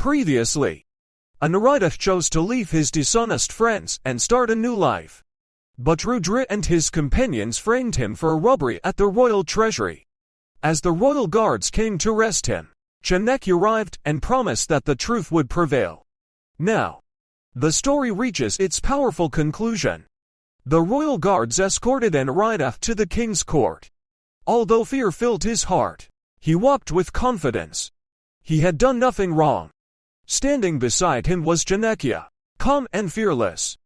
Previously, Anurita chose to leave his dishonest friends and start a new life. But Rudra and his companions framed him for a robbery at the royal treasury. As the royal guards came to arrest him, Chanakya arrived and promised that the truth would prevail. Now, the story reaches its powerful conclusion. The royal guards escorted Anurita to the king's court. Although fear filled his heart, he walked with confidence. He had done nothing wrong. Standing beside him was Chanakya, calm and fearless.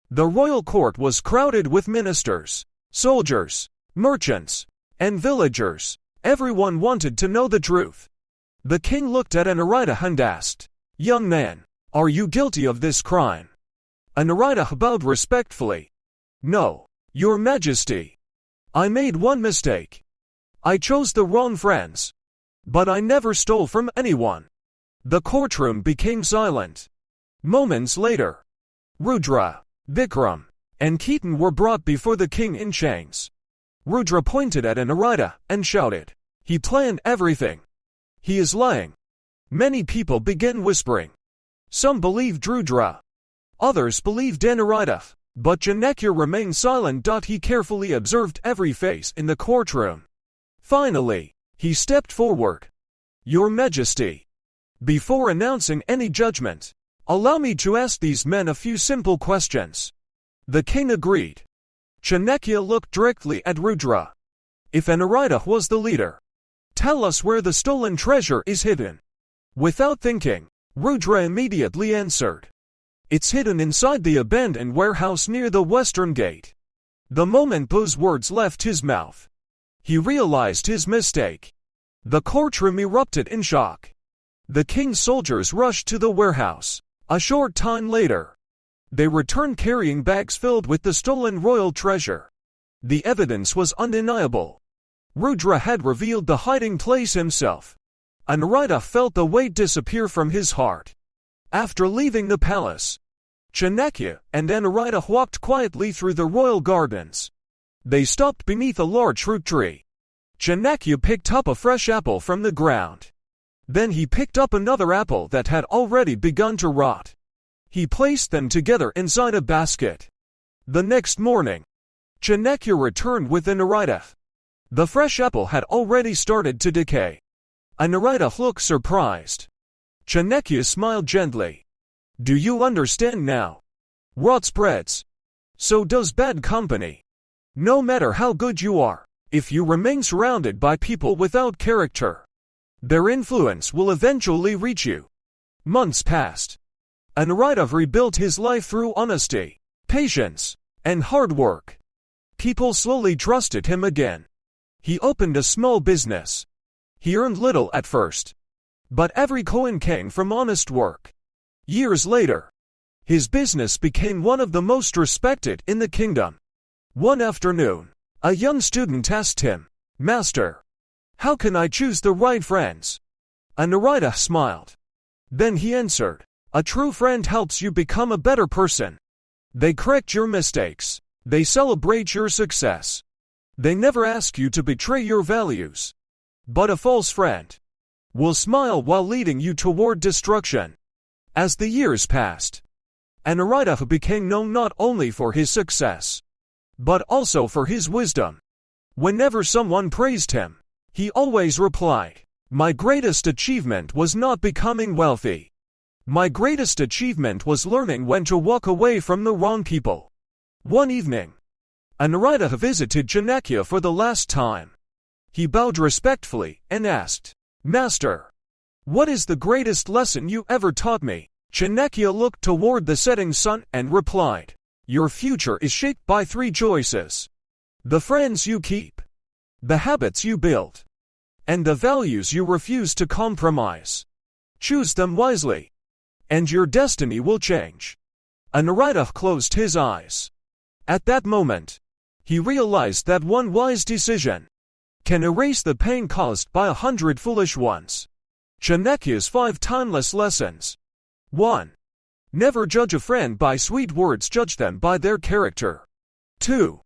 The royal court was crowded with ministers, soldiers, merchants, and villagers. Everyone wanted to know the truth. The king looked at Anurita and asked, "Young man, are you guilty of this crime?" Anurita bowed respectfully. "No, your majesty. I made one mistake. I chose the wrong friends. But I never stole from anyone." The courtroom became silent. Moments later, Rudra, Vikram, and Ketan were brought before the king in chains. Rudra pointed at Anurita and shouted, "He planned everything. He is lying." Many people began whispering. Some believed Rudra. Others believed Anurita, but Chanakya remained silent. He carefully observed every face in the courtroom. Finally, he stepped forward. "Your Majesty, before announcing any judgment, allow me to ask these men a few simple questions." The king agreed. Chanakya looked directly at Rudra. "If Anurita was the leader, tell us where the stolen treasure is hidden." Without thinking, Rudra immediately answered, "It's hidden inside the abandoned warehouse near the western gate." The moment those words left his mouth, he realized his mistake. The courtroom erupted in shock. The king's soldiers rushed to the warehouse. A short time later, they returned carrying bags filled with the stolen royal treasure. The evidence was undeniable. Rudra had revealed the hiding place himself. Anurita felt the weight disappear from his heart. After leaving the palace, Chanakya and Anurita walked quietly through the royal gardens. They stopped beneath a large fruit tree. Chanakya picked up a fresh apple from the ground. Then he picked up another apple that had already begun to rot. He placed them together inside a basket. The next morning, Chanakya returned with Anurita. The fresh apple had already started to decay. Anurita looked surprised. Chanakya smiled gently. "Do you understand now? Rot spreads. So does bad company. No matter how good you are, if you remain surrounded by people without character, their influence will eventually reach you." Months passed. Anurita rebuilt his life through honesty, patience, and hard work. People slowly trusted him again. He opened a small business. He earned little at first, but every coin came from honest work. Years later, his business became one of the most respected in the kingdom. One afternoon, a young student asked him, "Master, how can I choose the right friends?" Anurita smiled. Then he answered, "A true friend helps you become a better person. They correct your mistakes. They celebrate your success. They never ask you to betray your values. But a false friend will smile while leading you toward destruction." As the years passed, Anurita became known not only for his success, but also for his wisdom. Whenever someone praised him, he always replied, "My greatest achievement was not becoming wealthy. My greatest achievement was learning when to walk away from the wrong people." One evening, Anurita visited Chanakya for the last time. He bowed respectfully and asked, "Master, what is the greatest lesson you ever taught me?" Chanakya looked toward the setting sun and replied, "Your future is shaped by three choices: the friends you keep, the habits you build, and the values you refuse to compromise. Choose them wisely, and your destiny will change." Anurita closed his eyes. At that moment, he realized that one wise decision can erase the pain caused by 100 foolish ones. Chanakya's 5 timeless lessons. 1. Never judge a friend by sweet words, judge them by their character. 2.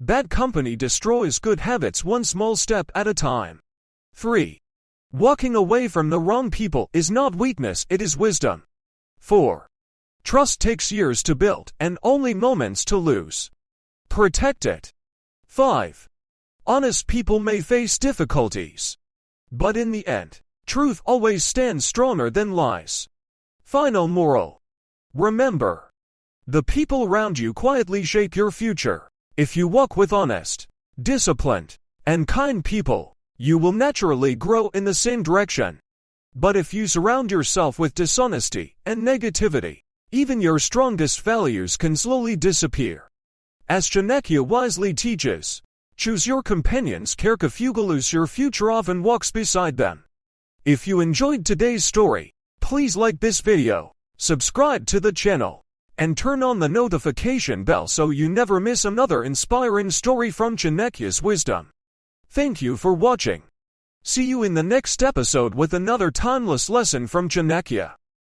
Bad company destroys good habits one small step at a time. 3. Walking away from the wrong people is not weakness, it is wisdom. 4. Trust takes years to build and only moments to lose. Protect it. 5. Honest people may face difficulties, but in the end, truth always stands stronger than lies. Final moral. Remember, the people around you quietly shape your future. If you walk with honest, disciplined, and kind people, you will naturally grow in the same direction. But if you surround yourself with dishonesty and negativity, even your strongest values can slowly disappear. As Chanakya wisely teaches, choose your companions carefully, your future often walks beside them. If you enjoyed today's story, please like this video, subscribe to the channel, and turn on the notification bell so you never miss another inspiring story from Chanakya's wisdom. Thank you for watching. See you in the next episode with another timeless lesson from Chanakya.